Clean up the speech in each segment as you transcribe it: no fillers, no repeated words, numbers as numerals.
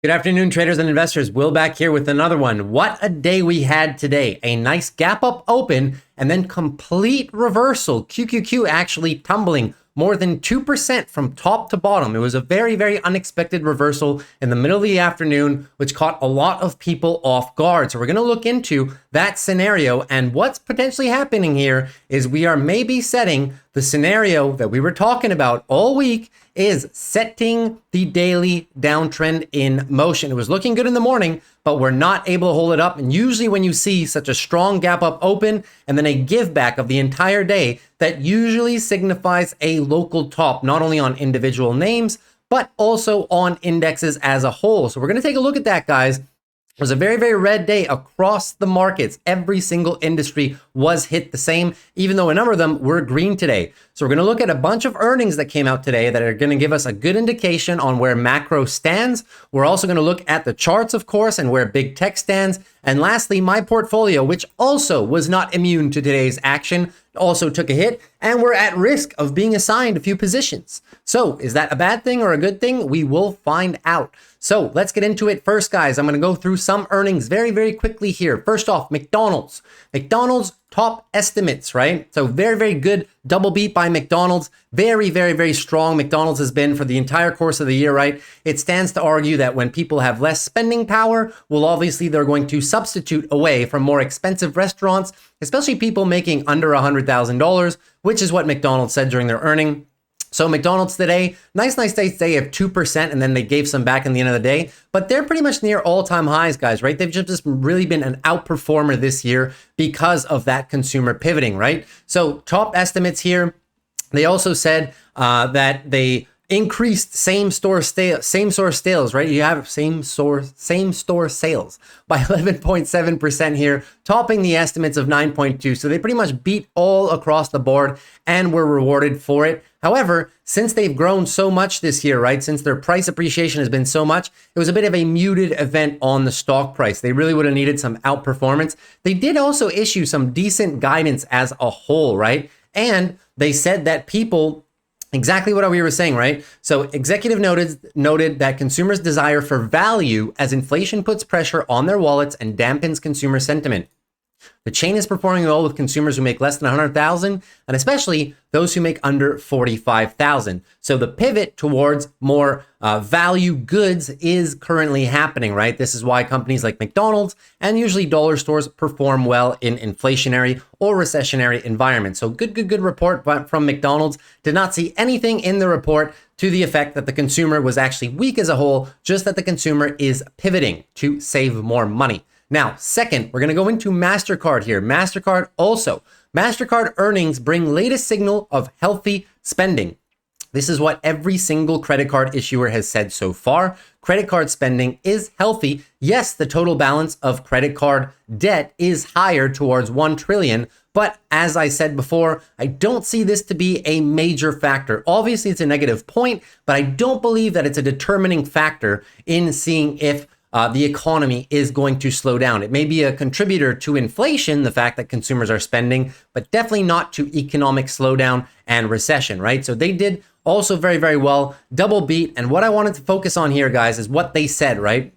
Good afternoon, traders and investors. Will back here with another one. What a day we had today. A nice gap up open and then complete reversal. QQQ actually tumbling more than 2% from top to bottom. It was a very, very unexpected reversal in the middle of the afternoon, which caught a lot of people off guard. So we're going to look into that scenario, and what's potentially happening here is we are maybe setting the scenario that we were talking about all week, is setting the daily downtrend in motion. It was looking good in the morning, but we're not able to hold it up. And usually when you see such a strong gap up open and then a give back of the entire day, that usually signifies a local top, not only on individual names, but also on indexes as a whole. So we're going to take a look at that, guys. It was a very, very red day across the markets. Every single industry was hit the same, even though a number of them were green today. So we're going to look at a bunch of earnings that came out today that are going to give us a good indication on where macro stands. We're also going to look at the charts, of course, and where big tech stands. And lastly, my portfolio, which also was not immune to today's action, also took a hit, and we're at risk of being assigned a few positions. So is that a bad thing or a good thing? We will find out. So let's get into it first, guys. I'm going to go through some earnings very, very quickly here. First off, McDonald's. McDonald's top estimates, right? So very, very good double beat by McDonald's. Very, very, very strong McDonald's has been for the entire course of the year, right? It stands to argue that when people have less spending power, well, obviously they're going to substitute away from more expensive restaurants, especially people making under $100,000, which is what McDonald's said during their earning. So McDonald's today, nice day of 2%, and then they gave some back in the end of the day, but they're pretty much near all-time highs, guys, right? They've just really been an outperformer this year because of that consumer pivoting, right? So top estimates here, they also said that they increased same-store sales, right? You have same-store sales by 11.7% here, topping the estimates of 9.2. So they pretty much beat all across the board and were rewarded for it. However, since they've grown so much this year, right, since their price appreciation has been so much, it was a bit of a muted event on the stock price. They really would have needed some outperformance. They did also issue some decent guidance as a whole, right? And they said that people, exactly what we were saying, right? So executive noted that consumers' desire for value as inflation puts pressure on their wallets and dampens consumer sentiment. The chain is performing well with consumers who make less than 100,000, and especially those who make under 45,000. So the pivot towards more value goods is currently happening, right? This is why companies like McDonald's and usually dollar stores perform well in inflationary or recessionary environments. So good report from McDonald's. Did not see anything in the report to the effect that the consumer was actually weak as a whole, just that the consumer is pivoting to save more money. Now, second, we're going to go into MasterCard here. MasterCard earnings bring latest signal of healthy spending. This is what every single credit card issuer has said so far. Credit card spending is healthy. Yes, the total balance of credit card debt is higher towards 1 trillion. But as I said before, I don't see this to be a major factor. Obviously, it's a negative point, but I don't believe that it's a determining factor in seeing if the economy is going to slow down. It may be a contributor to inflation, the fact that consumers are spending, but definitely not to economic slowdown and recession, right? So they did also very, very well, double beat. And what I wanted to focus on here, guys, is what they said, right?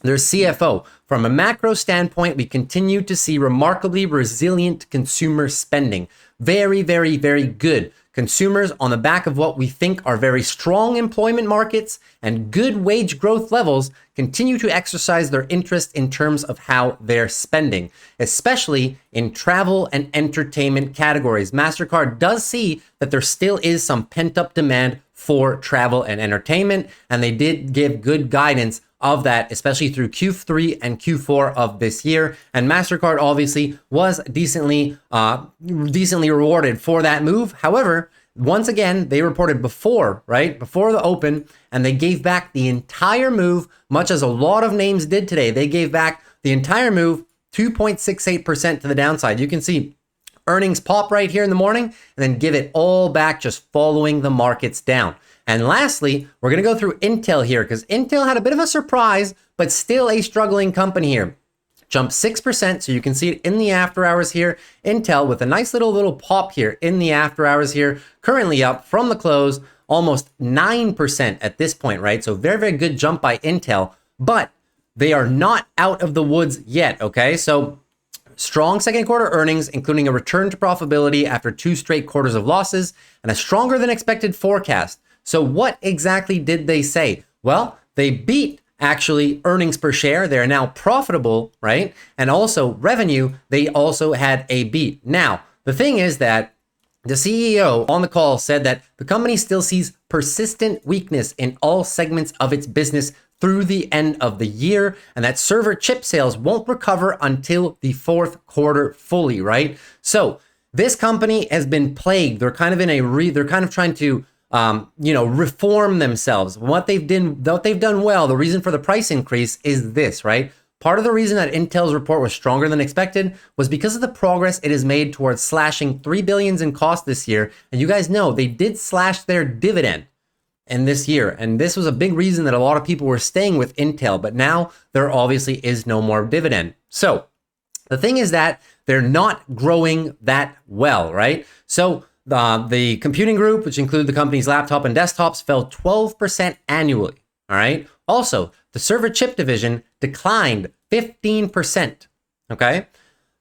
Their CFO, from a macro standpoint, we continue to see remarkably resilient consumer spending. Very, very, very good. Consumers, on the back of what we think are very strong employment markets and good wage growth levels, continue to exercise their interest in terms of how they're spending, especially in travel and entertainment categories. MasterCard does see that there still is some pent-up demand for travel and entertainment, and they did give good guidance of that, especially through Q3 and Q4 of this year. And MasterCard obviously was decently rewarded for that move. However, once again, they reported before the open, and they gave back the entire move, much as a lot of names did today. They gave back the entire move, 2.68% to the downside. You can see earnings pop right here in the morning and then give it all back, just following the markets down. And lastly, we're going to go through Intel here because Intel had a bit of a surprise, but still a struggling company here. Jumped 6%, so you can see it in the after hours here. Intel with a nice little pop here in the after hours here, currently up from the close almost 9% at this point, right? So very, very good jump by Intel. but they are not out of the woods yet, okay? So strong second quarter earnings, including a return to profitability after 2 straight quarters of losses and a stronger than expected forecast. So what exactly did they say? Well, they beat actually earnings per share. They're now profitable, right? And also revenue, they also had a beat. Now, the thing is that the CEO on the call said that the company still sees persistent weakness in all segments of its business through the end of the year, and that server chip sales won't recover until the fourth quarter fully, right? So this company has been plagued. They're kind of they're kind of trying to reform themselves. What they've done well, the reason for the price increase is this, right? Part of the reason that Intel's report was stronger than expected was because of the progress it has made towards slashing $3 billion in cost this year. And you guys know they did slash their dividend in this year. And this was a big reason that a lot of people were staying with Intel, but now there obviously is no more dividend. So the thing is that they're not growing that well, right? So the computing group, which include the company's laptop and desktops, fell 12% annually, all right? Also, the server chip division declined 15%, okay?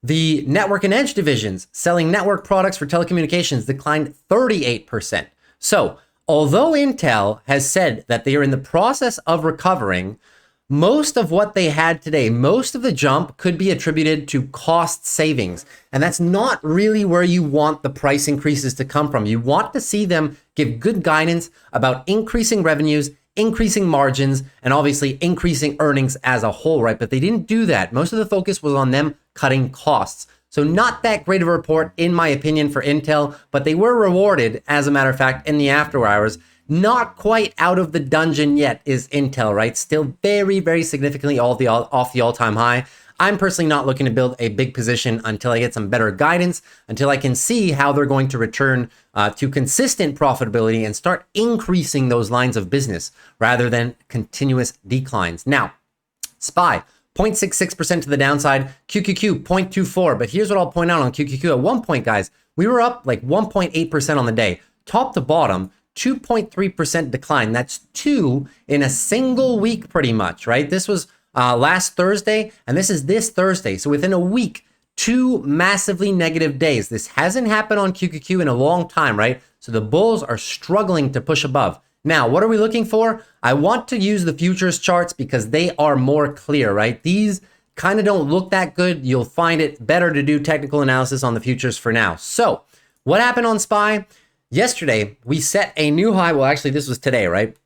The network and edge divisions selling network products for telecommunications declined 38%. So, although Intel has said that they are in the process of recovering, most of what they had today, most of the jump could be attributed to cost savings. And that's not really where you want the price increases to come from. You want to see them give good guidance about increasing revenues, increasing margins, and obviously increasing earnings as a whole, right? But they didn't do that. Most of the focus was on them cutting costs. So not that great of a report, in my opinion, for Intel, but they were rewarded, as a matter of fact, in the after hours. Not quite out of the dungeon yet is Intel, right? Still very, very significantly off the all-time high. I'm personally not looking to build a big position until I get some better guidance, until I can see how they're going to return to consistent profitability and start increasing those lines of business rather than continuous declines. Now, SPY, 0.66% to the downside, QQQ 0.24. But here's what I'll point out on QQQ. At one point, guys, we were up like 1.8% on the day. Top to bottom, 2.3% decline. That's 2 in a single week pretty much, right? This was last Thursday, and this is this Thursday. So within a week, 2 massively negative days. This hasn't happened on QQQ in a long time, right? So the bulls are struggling to push above. Now, what are we looking for? I want to use the futures charts because they are more clear, right? These kind of don't look that good. You'll find it better to do technical analysis on the futures for now. So what happened on SPY? Yesterday, we set a new high. Well, actually, this was today, right?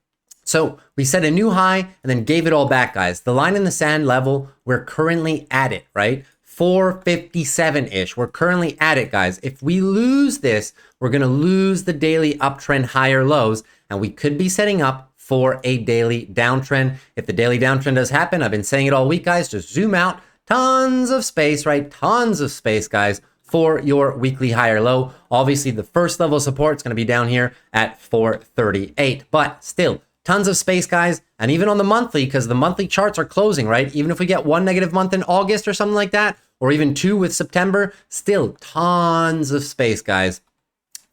So we set a new high and then gave it all back, guys. The line in the sand level, we're currently at it, right? 457-ish. We're currently at it, guys. If we lose this, we're going to lose the daily uptrend higher lows, and we could be setting up for a daily downtrend. If the daily downtrend does happen, I've been saying it all week, guys, just zoom out. Tons of space, right? Tons of space, guys, for your weekly higher low. Obviously, the first level of support is going to be down here at 438, but still, tons of space, guys. And even on the monthly, because the monthly charts are closing, right? Even if we get 1 negative month in August or something like that, or even 2 with September, still tons of space, guys,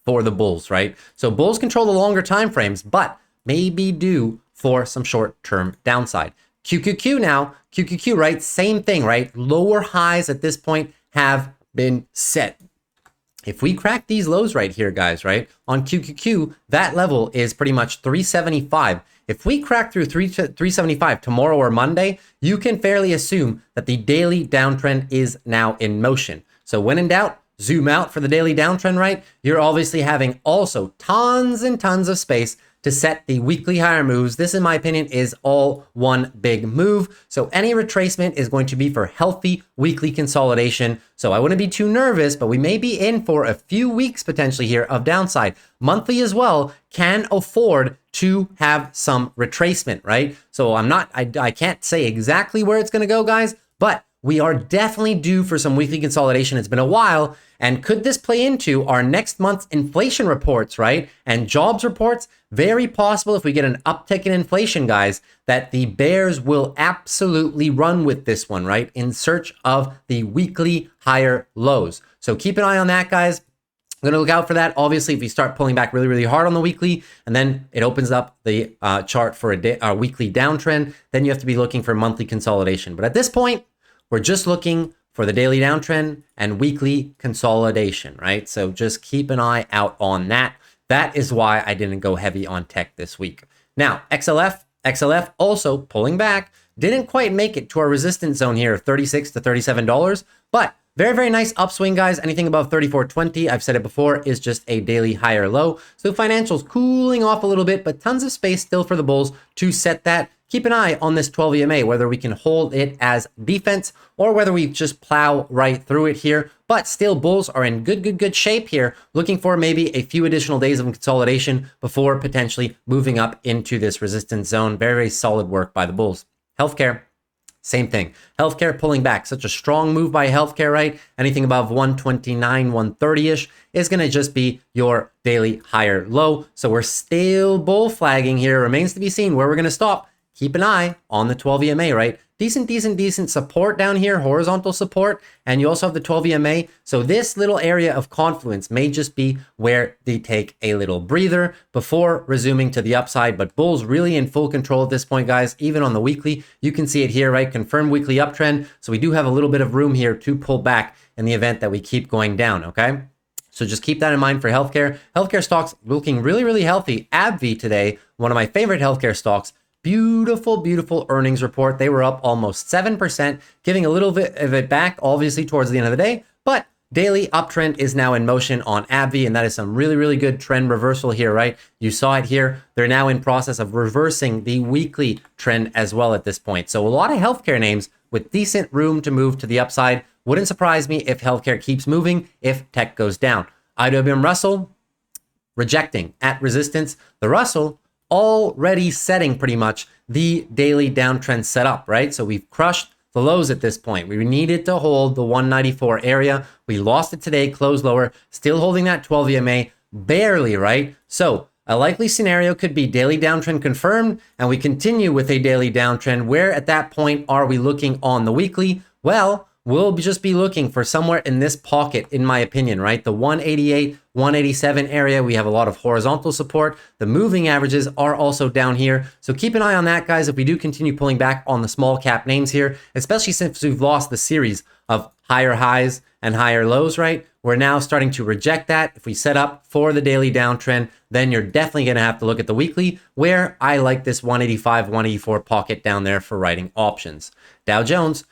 for the bulls, right? So bulls control the longer time frames, but may be due for some short-term downside. QQQ now, QQQ, right? Same thing, right? Lower highs at this point have been set. If we crack these lows right here, guys, right, on QQQ, that level is pretty much 375. If we crack through 375 tomorrow or Monday, you can fairly assume that the daily downtrend is now in motion. So when in doubt, zoom out for the daily downtrend, right? You're obviously having also tons and tons of space to set the weekly higher moves. This, in my opinion, is all one big move. So any retracement is going to be for healthy weekly consolidation. So I wouldn't be too nervous, but we may be in for a few weeks potentially here of downside. Monthly as well can afford to have some retracement, right? So I can't say exactly where it's going to go, guys, but we are definitely due for some weekly consolidation. It's been a while. And could this play into our next month's inflation reports, right? And jobs reports? Very possible if we get an uptick in inflation, guys, that the bears will absolutely run with this one, right? In search of the weekly higher lows. So keep an eye on that, guys. I'm going to look out for that. Obviously, if we start pulling back really, really hard on the weekly, and then it opens up the chart for a weekly downtrend, then you have to be looking for monthly consolidation. But at this point, we're just looking for the daily downtrend and weekly consolidation, right? So just keep an eye out on that. That is why I didn't go heavy on tech this week. Now, XLF also pulling back, didn't quite make it to our resistance zone here of $36 to $37, but very, very nice upswing, guys. Anything above 34.20, I've said it before, is just a daily higher low. So financials cooling off a little bit, but tons of space still for the bulls to set that. Keep an eye on this 12 EMA, whether we can hold it as defense or whether we just plow right through it here. But still, bulls are in good shape here, looking for maybe a few additional days of consolidation before potentially moving up into this resistance zone. Very, very solid work by the bulls. Healthcare. Same thing. Healthcare pulling back. Such a strong move by healthcare, right? Anything above 129, 130-ish is going to just be your daily higher low. So we're still bull flagging here. Remains to be seen where we're going to stop. Keep an eye on the 12 EMA, right? Decent support down here, horizontal support. And you also have the 12 EMA. So this little area of confluence may just be where they take a little breather before resuming to the upside. But bulls really in full control at this point, guys. Even on the weekly, you can see it here, right? Confirmed weekly uptrend. So we do have a little bit of room here to pull back in the event that we keep going down, okay? So just keep that in mind for healthcare. Healthcare stocks looking really healthy. ABBV today, one of my favorite healthcare stocks. Beautiful earnings report. They were up almost 7%, giving a little bit of it back, obviously, towards the end of the day. But daily uptrend is now in motion on ABBV, and that is some really good trend reversal here, right? You saw it here. They're now in process of reversing the weekly trend as well at this point. So a lot of healthcare names with decent room to move to the upside. Wouldn't surprise me if healthcare keeps moving, if tech goes down. IWM Russell rejecting at resistance. The Russell already setting pretty much the daily downtrend setup, right? So we've crushed the lows at this point. We needed to hold the 194 area. We lost it today, closed lower, still holding that 12 EMA, barely, right? So a likely scenario could be daily downtrend confirmed, and we continue with a daily downtrend. Where at that point are we looking on the weekly? Well, we'll just be looking for somewhere in this pocket, in my opinion, right? The 188, 187 area, we have a lot of horizontal support. The moving averages are also down here. So keep an eye on that, guys, if we do continue pulling back on the small cap names here, especially since we've lost the series of higher highs and higher lows, right? We're now starting to reject that. If we set up for the daily downtrend, then you're definitely going to have to look at the weekly, where I like this 185, 184 pocket down there for writing options. Dow Jones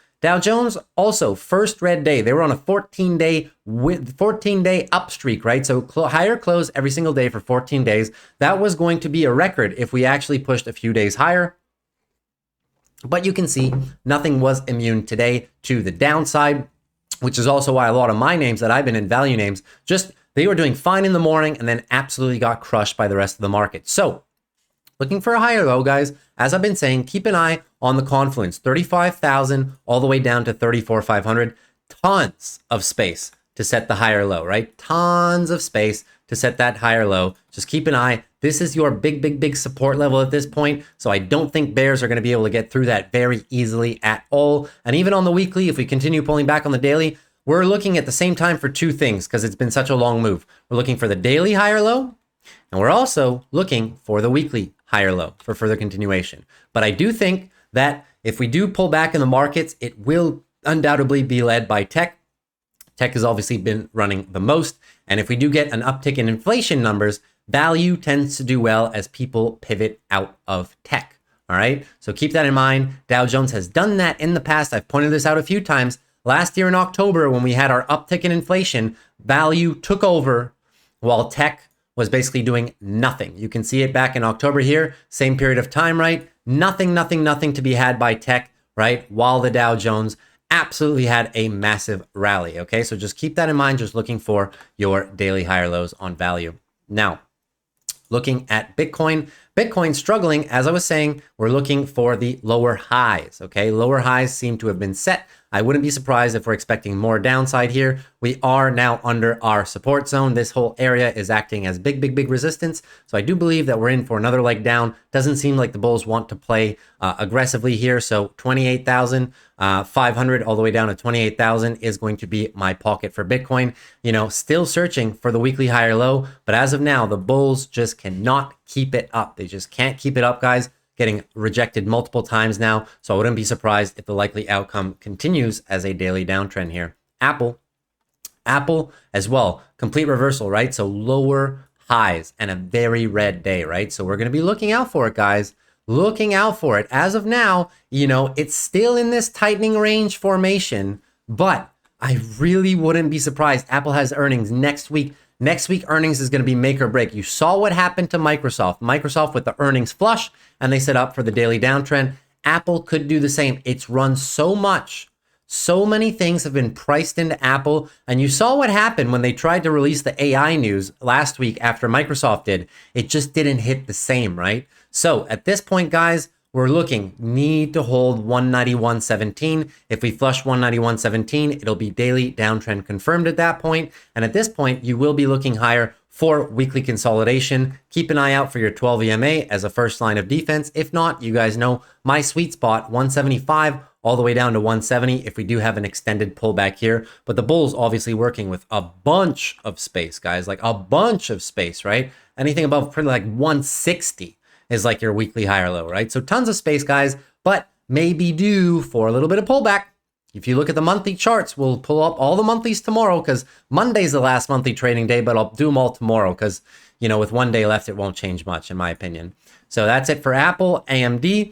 also first red day. They were on a 14-day up streak, right? So higher close every single day for 14 days. That was going to be a record if we actually pushed a few days higher. But you can see nothing was immune today to the downside, which is also why a lot of my names that I've been in, value names, they were doing fine in the morning and then absolutely got crushed by the rest of the market. So looking for a higher low, guys. As I've been saying, keep an eye on the confluence, 35,000 all the way down to 34,500. Tons of space to set the higher low, right? Tons of space to set that higher low. Just keep an eye. This is your big support level at this point. So I don't think bears are going to be able to get through that very easily at all. And even on the weekly, if we continue pulling back on the daily, we're looking at the same time for two things because it's been such a long move. We're looking for the daily higher low, and we're also looking for the weekly higher low for further continuation. But I do think that if we do pull back in the markets, it will undoubtedly be led by tech. Tech has obviously been running the most. And if we do get an uptick in inflation numbers, value tends to do well as people pivot out of tech. All right. So keep that in mind. Dow Jones has done that in the past. I've pointed this out a few times. Last year in October, when we had our uptick in inflation, value took over while tech was basically doing nothing. You can see it back in October here, same period of time, right? Nothing to be had by tech, right? While the Dow Jones absolutely had a massive rally, okay? So just keep that in mind, just looking for your daily higher lows on value. Now, looking at Bitcoin, Bitcoin struggling, as I was saying, we're looking for the lower highs, okay? Lower highs seem to have been set. I wouldn't be surprised if we're expecting more downside here. We are now under our support zone. This whole area is acting as big resistance. So I do believe that we're in for another leg down. Doesn't seem like the bulls want to play aggressively here. So 28,500 all the way down to 28,000 is going to be my pocket for Bitcoin. You know, still searching for the weekly higher low, but as of now, the bulls just cannot keep it up. They just can't keep it up, guys. Getting rejected multiple times now. So I wouldn't be surprised if the likely outcome continues as a daily downtrend here. Apple as well, complete reversal, right? So lower highs and a very red day, right? So we're going to be looking out for it, guys. Looking out for it. As of now, you know, it's still in this tightening range formation, but I really wouldn't be surprised. Apple has earnings next week. Next week earnings is going to be make or break. You saw what happened to Microsoft. Microsoft with the earnings flush, and they set up for the daily downtrend. Apple could do the same. It's run so much. So many things have been priced into Apple, and you saw what happened when they tried to release the AI news last week after Microsoft did. It just didn't hit the same, right? So at this point, guys, we're looking, need to hold 191.17. If we flush 191.17, it'll be daily downtrend confirmed at that point. And at this point, you will be looking higher for weekly consolidation. Keep an eye out for your 12 EMA as a first line of defense. If not, you guys know my sweet spot, 175 all the way down to 170 if we do have an extended pullback here. But the bulls obviously working with a bunch of space, guys, like a bunch of space, right? Anything above pretty like 160 is like your weekly higher low, right? So tons of space, guys, but maybe due for a little bit of pullback. If you look at the monthly charts, we'll pull up all the monthlies tomorrow because Monday's the last monthly trading day, but I'll do them all tomorrow because, you know, with one day left, it won't change much in my opinion. So that's it for Apple. AMD,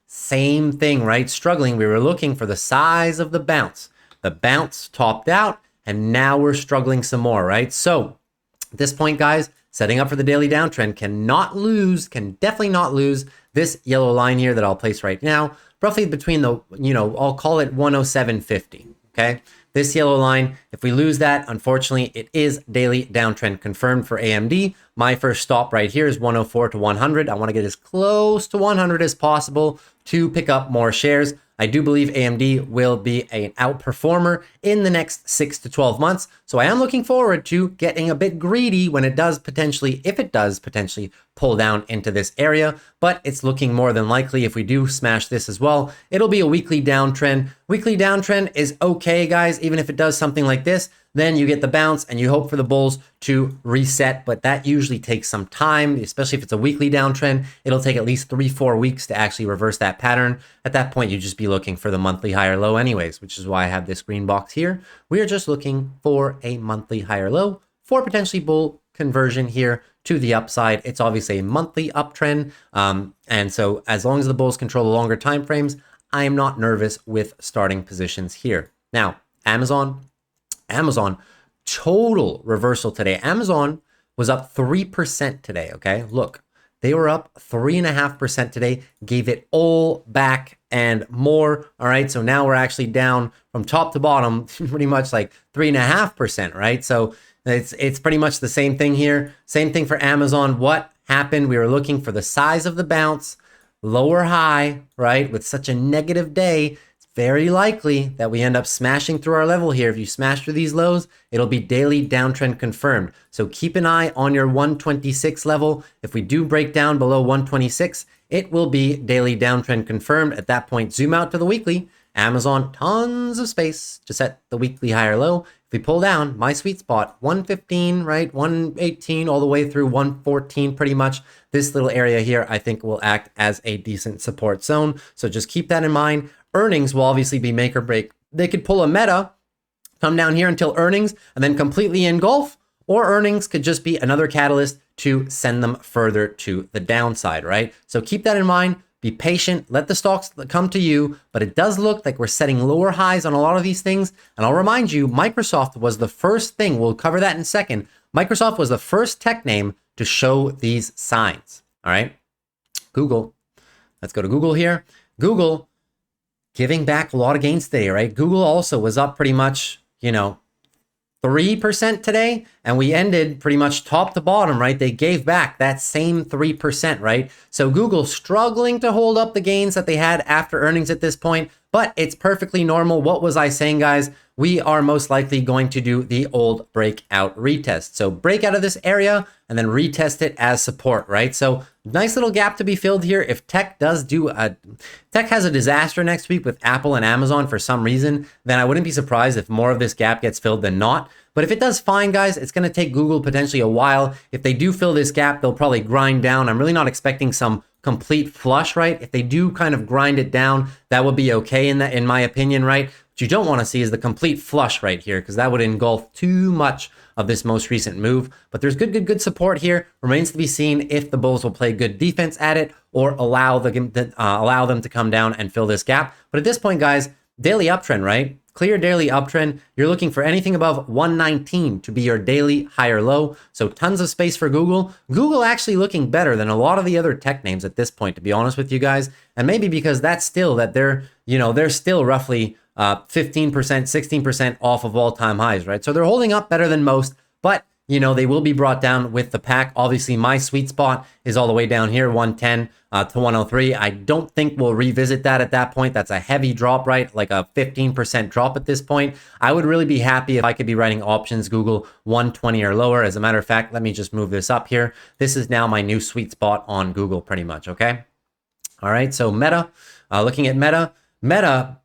same thing, right? Struggling. We were looking for the size of the bounce. The bounce topped out and now we're struggling some more, right? So at this point, guys, setting up for the daily downtrend, can definitely not lose this yellow line here that I'll place right now, roughly between the, you know, I'll call it 107.50, okay? This yellow line, if we lose that, unfortunately, it is daily downtrend confirmed for AMD. My first stop right here is 104 to 100. I want to get as close to 100 as possible to pick up more shares. I do believe AMD will be an outperformer in the next 6 to 12 months. So I am looking forward to getting a bit greedy when it does potentially, if it does potentially pull down into this area, but it's looking more than likely if we do smash this as well, it'll be a weekly downtrend. Weekly downtrend is okay, guys. Even if it does something like this, then you get the bounce and you hope for the bulls to reset, but that usually takes some time, especially if it's a weekly downtrend. It'll take at least 3-4 weeks to actually reverse that pattern. At that point, you just be looking for the monthly higher low anyways, which is why I have this green box here. We are just looking for a monthly higher low for potentially bull conversion here to the upside. It's obviously a monthly uptrend. And so as long as the bulls control the longer time frames, I am not nervous with starting positions here. Now, Amazon, total reversal today. Amazon was up 3% today, okay? Look, they were up 3.5% today, gave it all back and more, all right? So now we're actually down from top to bottom, pretty much like 3.5%, right? So it's pretty much the same thing here. Same thing for Amazon. What happened? We were looking for the size of the bounce, lower high, right? With such a negative day, very likely that we end up smashing through our level here. If you smash through these lows, it'll be daily downtrend confirmed. So keep an eye on your 126 level. If we do break down below 126, it will be daily downtrend confirmed. At that point, zoom out to the weekly. Amazon, tons of space to set the weekly higher low. If we pull down, my sweet spot, 115, right? 118 all the way through 114 pretty much. This little area here, I think will act as a decent support zone. So just keep that in mind. Earnings will obviously be make or break. They could pull a meta, come down here until earnings, and then completely engulf, or earnings could just be another catalyst to send them further to the downside, right? So keep that in mind. Be patient. Let the stocks come to you. But it does look like we're setting lower highs on a lot of these things. And I'll remind you, Microsoft was the first thing. We'll cover that in a second. Microsoft was the first tech name to show these signs. All right. Google. Let's go to Google here. Google giving back a lot of gains today, right? Google also was up pretty much, you know, 3% today, and we ended pretty much top to bottom, right? They gave back that same 3%, right? So Google struggling to hold up the gains that they had after earnings at this point, but it's perfectly normal. What was I saying, guys? We are most likely going to do the old breakout retest. So break out of this area and then retest it as support, right? So nice little gap to be filled here. If tech has a disaster next week with Apple and Amazon for some reason, then I wouldn't be surprised if more of this gap gets filled than not. But if it does fine, guys, it's going to take Google potentially a while. If they do fill this gap, they'll probably grind down. I'm really not expecting some complete flush, right? If they do kind of grind it down, that would be okay in my opinion, right? What you don't want to see is the complete flush right here, because that would engulf too much of this most recent move. But there's good support here. Remains to be seen if the bulls will play good defense at it or allow them to come down and fill this gap. But at this point, guys, daily uptrend, right? Clear daily uptrend. You're looking for anything above 119 to be your daily higher low. So tons of space for Google. Google actually looking better than a lot of the other tech names at this point, to be honest with you guys. And maybe because that's still that they're still roughly 15%, 16% off of all-time highs, right? So they're holding up better than most, but they will be brought down with the pack. Obviously, my sweet spot is all the way down here, 110 to 103. I don't think we'll revisit that at that point. That's a heavy drop, right? Like a 15% drop at this point. I would really be happy if I could be writing options Google 120 or lower. As a matter of fact, let me just move this up here. This is now my new sweet spot on Google pretty much, okay? All right, so Meta, looking at Meta,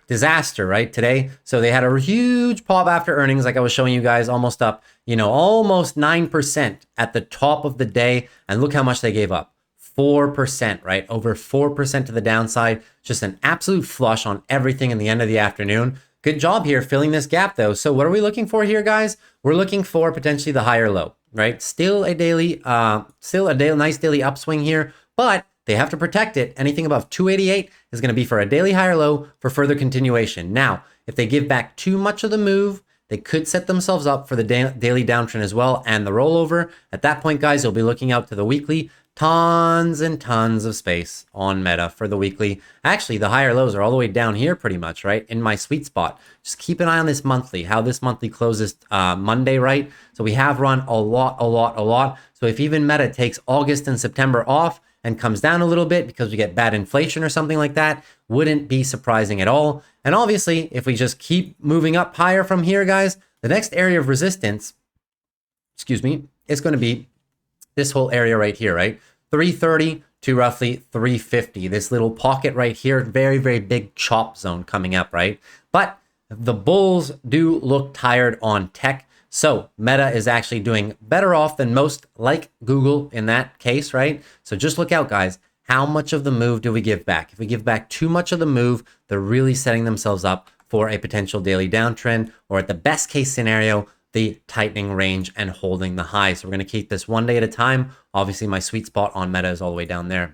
disaster, right, today. So they had a huge pop after earnings, like I was showing you guys, almost up, almost 9% at the top of the day. And look how much they gave up. 4%, right? Over 4% to the downside. Just an absolute flush on everything in the end of the afternoon. Good job here filling this gap though. So what are we looking for here, guys? We're looking for potentially the higher low, right? Still a nice daily upswing here, but they have to protect it. Anything above 288 is going to be for a daily higher low for further continuation. Now, if they give back too much of the move, they could set themselves up for the daily downtrend as well and the rollover. At that point, guys, you'll be looking out to the weekly. Tons and tons of space on Meta for the weekly. Actually, the higher lows are all the way down here pretty much, right? In my sweet spot. Just keep an eye on this monthly, how this monthly closes Monday, right? So we have run a lot. So if even Meta takes August and September off, and comes down a little bit because we get bad inflation or something like that, wouldn't be surprising at all. And obviously, if we just keep moving up higher from here, guys, the next area of resistance, is going to be this whole area right here, right? 330 to roughly 350. This little pocket right here, very, very big chop zone coming up, right? But the bulls do look tired on tech. So Meta is actually doing better off than most, like Google in that case, right? So just look out, guys. How much of the move do we give back? If we give back too much of the move, they're really setting themselves up for a potential daily downtrend, or at the best case scenario, the tightening range and holding the high. So we're going to keep this one day at a time. Obviously, my sweet spot on Meta is all the way down there.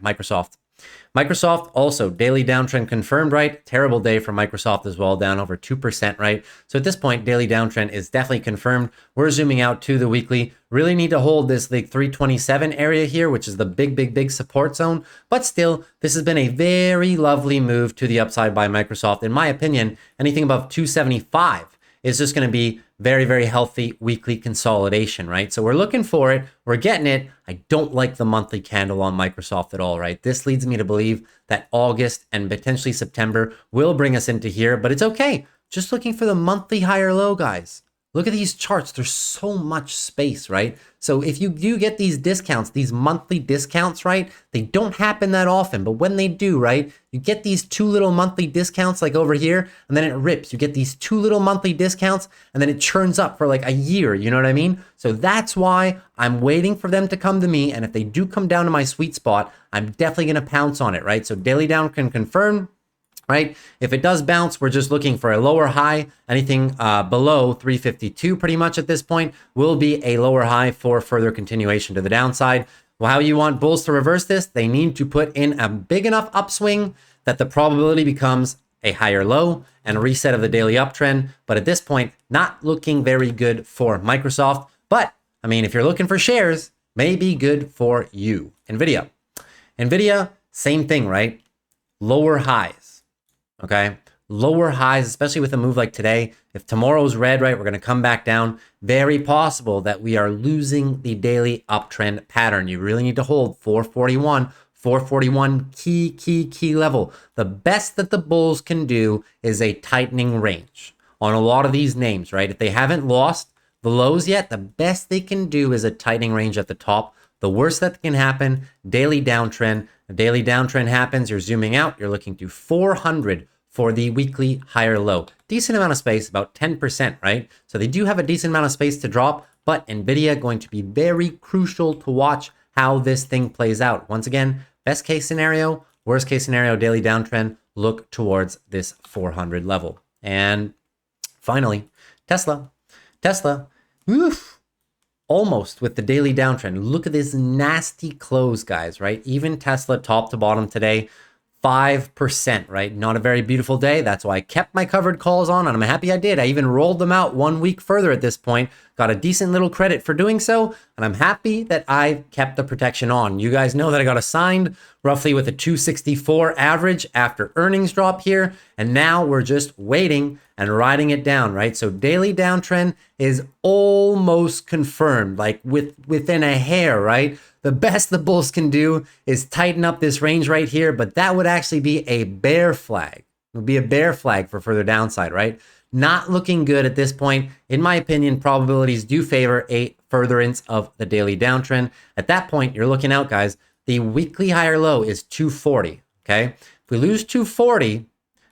Microsoft also daily downtrend confirmed, right? Terrible day for Microsoft as well, down over 2%, right? So at this point, daily downtrend is definitely confirmed. We're zooming out to the weekly. Really need to hold this like 327 area here, which is the big support zone. But still, this has been a very lovely move to the upside by Microsoft. In my opinion, anything above 275 is just going to be very, very healthy weekly consolidation, right? So we're looking for it. We're getting it. I don't like the monthly candle on Microsoft at all, right? This leads me to believe that August and potentially September will bring us into here, but it's okay. Just looking for the monthly higher low, guys. Look at these charts. There's so much space, right? So if you do get these discounts, these monthly discounts, right? They don't happen that often, but when they do, right? You get these two little monthly discounts like over here, and then it rips. You get these two little monthly discounts, and then it churns up for like a year. You know what I mean? So that's why I'm waiting for them to come to me. And if they do come down to my sweet spot, I'm definitely going to pounce on it, right? So daily down can confirm. Right? If it does bounce, we're just looking for a lower high. Anything below 352 pretty much at this point will be a lower high for further continuation to the downside. Well, how you want bulls to reverse this? They need to put in a big enough upswing that the probability becomes a higher low and a reset of the daily uptrend. But at this point, not looking very good for Microsoft. But I mean, if you're looking for shares, may be good for you. NVIDIA, same thing, right? Lower highs. Okay, lower highs, especially with a move like today. If tomorrow's red, right, we're going to come back down. Very possible that we are losing the daily uptrend pattern. You really need to hold 441. 441 key level. The best that the bulls can do is a tightening range on a lot of these names, right? If they haven't lost the lows yet, the best they can do is a tightening range at the top. The worst that can happen, daily downtrend. A daily downtrend happens, you're zooming out, you're looking to 400 for the weekly higher low. Decent amount of space, about 10%, right? So they do have a decent amount of space to drop, but NVIDIA going to be very crucial to watch how this thing plays out. Once again, best case scenario, worst case scenario, daily downtrend, look towards this 400 level. And finally, Tesla, oof, almost with the daily downtrend. Look at this nasty close, guys, right? Even Tesla top to bottom today, 5%, right? Not a very beautiful day. That's why I kept my covered calls on, and I'm happy I did. I even rolled them out 1 week further at this point. Got a decent little credit for doing so, and I'm happy that I kept the protection on. You guys know that I got assigned roughly with a 264 average after earnings drop here, and now we're just waiting and riding it down, right? So daily downtrend is almost confirmed, like within a hair, right? The best the bulls can do is tighten up this range right here, but that would actually be a bear flag. It would be a bear flag for further downside, right? Not looking good at this point. In my opinion, probabilities do favor a furtherance of the daily downtrend. At that point, you're looking out, guys. The weekly higher low is 240, okay? If we lose 240,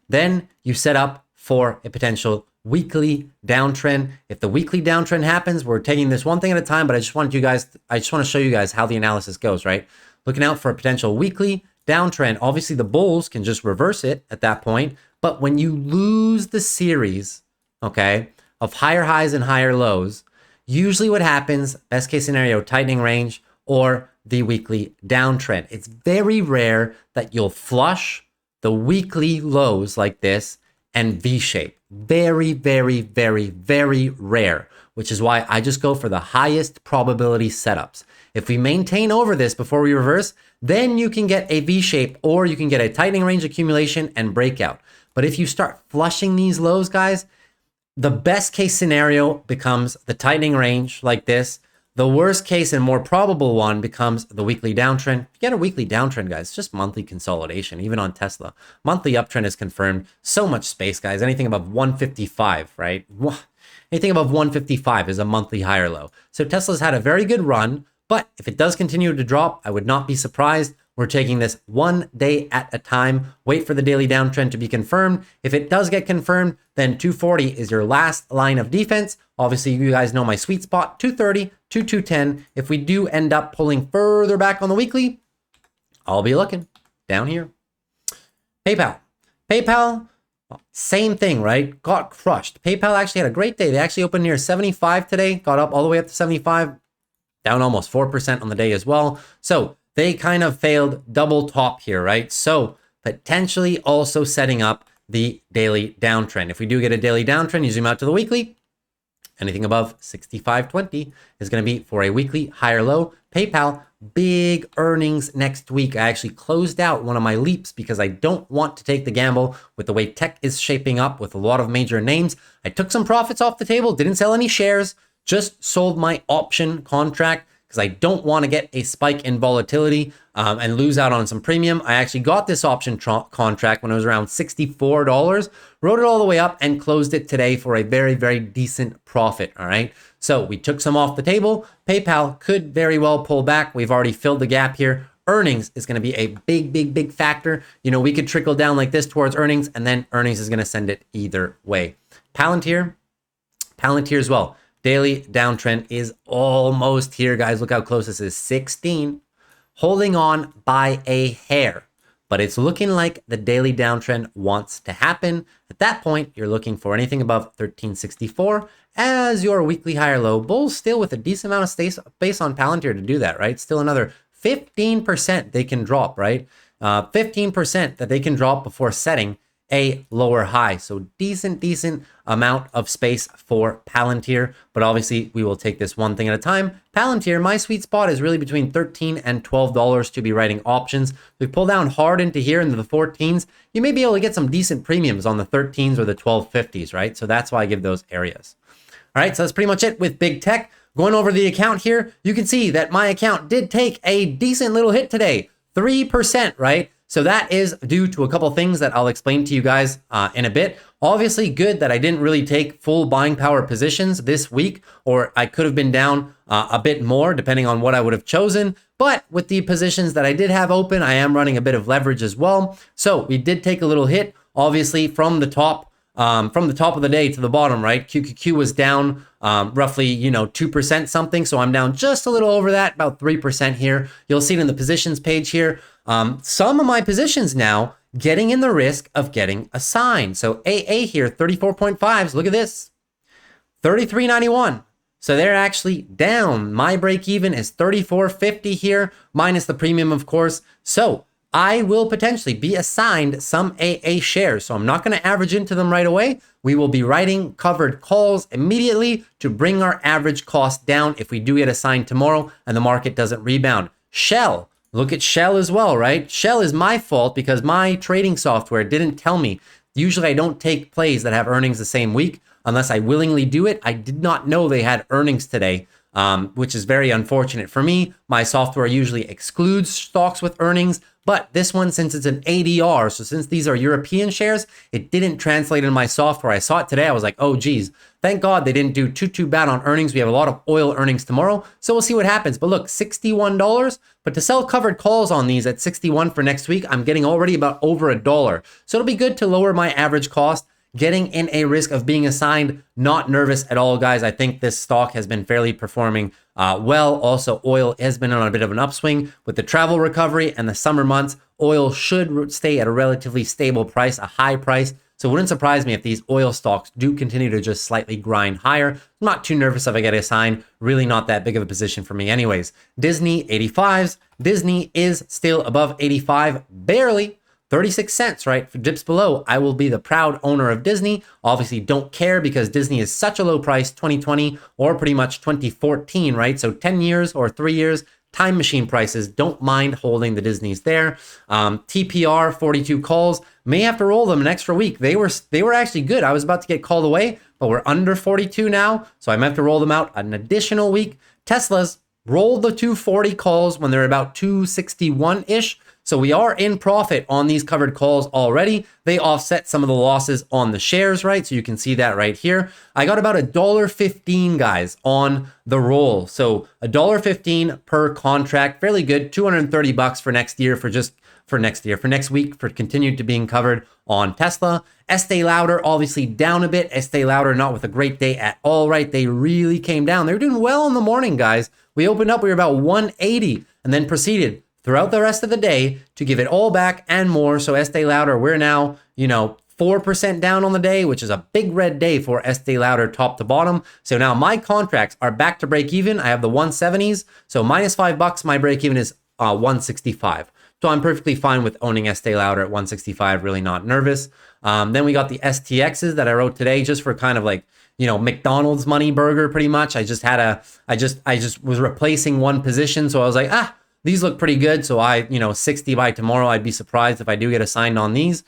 then you set up for a potential weekly downtrend. If the weekly downtrend happens, we're taking this one thing at a time, but I just want to show you guys how the analysis goes, right? Looking out for a potential weekly downtrend. Obviously, the bulls can just reverse it at that point, but when you lose the series, okay, of higher highs and higher lows, usually what happens, best case scenario, tightening range or the weekly downtrend. It's very rare that you'll flush the weekly lows like this and V-shape. Very, very, very, very rare, which is why I just go for the highest probability setups. If we maintain over this before we reverse, then you can get a V-shape or you can get a tightening range accumulation and breakout. But if you start flushing these lows, guys, the best case scenario becomes the tightening range like this. The worst case and more probable one becomes the weekly downtrend. If you get a weekly downtrend, guys, it's just monthly consolidation, even on Tesla. Monthly uptrend is confirmed. So much space, guys. Anything above 155, right? Anything above 155 is a monthly higher low. So Tesla's had a very good run, but if it does continue to drop, I would not be surprised. We're taking this 1 day at a time. Wait for the daily downtrend to be confirmed. If it does get confirmed, then 240 is your last line of defense. Obviously, you guys know my sweet spot, 230 to 210. If we do end up pulling further back on the weekly, I'll be looking down here. PayPal, same thing, right? Got crushed. PayPal actually had a great day. They actually opened near 75 today, got up all the way up to 75, down almost 4% on the day as well. So they kind of failed double top here, right? So potentially also setting up the daily downtrend. If we do get a daily downtrend, you zoom out to the weekly, anything above 65.20 is going to be for a weekly higher low. PayPal, big earnings next week. I actually closed out one of my leaps because I don't want to take the gamble with the way tech is shaping up with a lot of major names. I took some profits off the table, didn't sell any shares, just sold my option contract because I don't want to get a spike in volatility and lose out on some premium. I actually got this option contract when it was around $64, wrote it all the way up and closed it today for a very, very decent profit, all right? So we took some off the table. PayPal could very well pull back. We've already filled the gap here. Earnings is going to be a big, big, big factor. You know, we could trickle down like this towards earnings, and then earnings is going to send it either way. Palantir as well. Daily downtrend is almost here, guys. Look how close this is, 16. Holding on by a hair, but it's looking like the daily downtrend wants to happen. At that point, you're looking for anything above 1364 as your weekly higher low. Bulls still with a decent amount of space on Palantir to do that, right? Still another 15% they can drop, right? 15% that they can drop before setting a lower high. So decent amount of space for Palantir, but obviously we will take this one thing at a time. Palantir, my sweet spot is really between $13 and $12 to be writing options. We pull down hard into here into the 14s. You may be able to get some decent premiums on the 13s or the 1250s, right? So that's why I give those areas. All right, so that's pretty much it with big tech. Going over the account here, you can see that my account did take a decent little hit today, 3%, right? So that is due to a couple things that I'll explain to you guys in a bit. Obviously good that I didn't really take full buying power positions this week, or I could have been down a bit more depending on what I would have chosen. But with the positions that I did have open, I am running a bit of leverage as well. So we did take a little hit, obviously from the top of the day to the bottom, right? QQQ was down roughly, 2% something. So I'm down just a little over that, about 3% here. You'll see it in the positions page here. Some of my positions now getting in the risk of getting assigned. So AA here, 34.5s. Look at this, 33.91. So they're actually down. My break even is 34.50 here, minus the premium, of course. So I will potentially be assigned some AA shares. So I'm not going to average into them right away. We will be writing covered calls immediately to bring our average cost down if we do get assigned tomorrow and the market doesn't rebound. Shell. Look at Shell as well, right? Shell is my fault because my trading software didn't tell me. Usually I don't take plays that have earnings the same week unless I willingly do it. I did not know they had earnings today, which is very unfortunate for me. My software usually excludes stocks with earnings, but this one, since it's an ADR, so since these are European shares, it didn't translate in my software. I saw it today. I was like, oh, geez, thank God they didn't do too bad on earnings. We have a lot of oil earnings tomorrow, so we'll see what happens. But look, $61. But to sell covered calls on these at 61 for next week, I'm getting already about over $1. So it'll be good to lower my average cost. Getting in a risk of being assigned, not nervous at all, guys. I think this stock has been fairly performing well. Also, oil has been on a bit of an upswing with the travel recovery and the summer months. Oil should stay at a relatively stable price, a high price. So it wouldn't surprise me if these oil stocks do continue to just slightly grind higher. I'm not too nervous if I get assigned. Really not that big of a position for me anyways. Disney, 85s. Disney is still above 85, barely. 36 cents, right? For dips below, I will be the proud owner of Disney. Obviously don't care because Disney is such a low price, 2020 or pretty much 2014, right? So 10 years or 3 years, time machine prices, don't mind holding the Disneys there. TPR, 42 calls, may have to roll them an extra week. They were actually good. I was about to get called away, but we're under 42 now. So I might have to roll them out an additional week. Tesla's rolled the 240 calls when they're about 261-ish. So we are in profit on these covered calls already. They offset some of the losses on the shares, right? So you can see that right here. I got about $1.15, guys, on the roll. So $1.15 per contract, fairly good. $230 for next year for next week for continued to being covered on Tesla. Estee Lauder obviously down a bit. Estee Lauder not with a great day at all, right? They really came down. They were doing well in the morning, guys. We opened up, we were about 180 and then proceeded throughout the rest of the day to give it all back and more. So Estee Lauder, we're now, 4% down on the day, which is a big red day for Estee Lauder top to bottom. So now my contracts are back to break even. I have the 170s. So minus $5, my break even is 165. So I'm perfectly fine with owning Estee Lauder at 165, really not nervous. Then we got the STXs that I wrote today just for kind of like, McDonald's money burger pretty much. I just was replacing one position. So I was like, these look pretty good. So 60 by tomorrow. I'd be surprised if I do get assigned on these.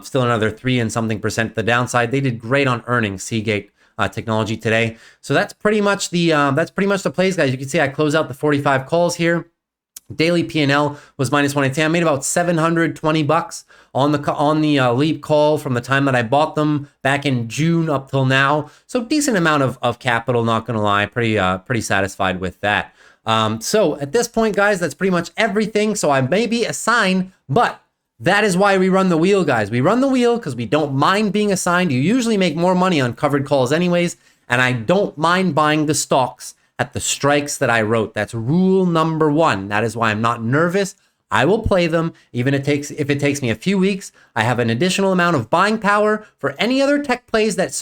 Still another 3 and something percent to the downside. They did great on earnings, Seagate Technology today. So that's pretty much the plays, guys. You can see I close out the 45 calls here. Daily P&L was minus 110. I made about $720 on the Leap call from the time that I bought them back in June up till now. So decent amount of capital, not gonna lie. Pretty satisfied with that. So at this point, guys, that's pretty much everything. So I may be assigned, but that is why we run the wheel, guys. We run the wheel because we don't mind being assigned. You usually make more money on covered calls anyways, and I don't mind buying the stocks at the strikes that I wrote. That's rule number 1. That is why I'm not nervous. I will play them, even if it takes me a few weeks. I have an additional amount of buying power for any other tech plays that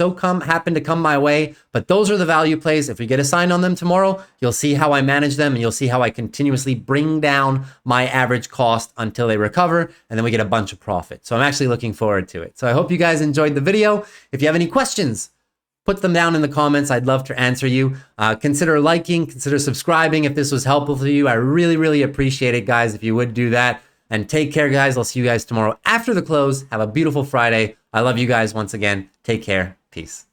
happen to come my way. But those are the value plays. If we get a sign on them tomorrow, you'll see how I manage them, and you'll see how I continuously bring down my average cost until they recover, and then we get a bunch of profit. So I'm actually looking forward to it. So I hope you guys enjoyed the video. If you have any questions, put them down in the comments. I'd love to answer you. Consider liking, consider subscribing if this was helpful for you. I really, really appreciate it, guys, if you would do that. And take care, guys. I'll see you guys tomorrow after the close. Have a beautiful Friday. I love you guys once again. Take care. Peace.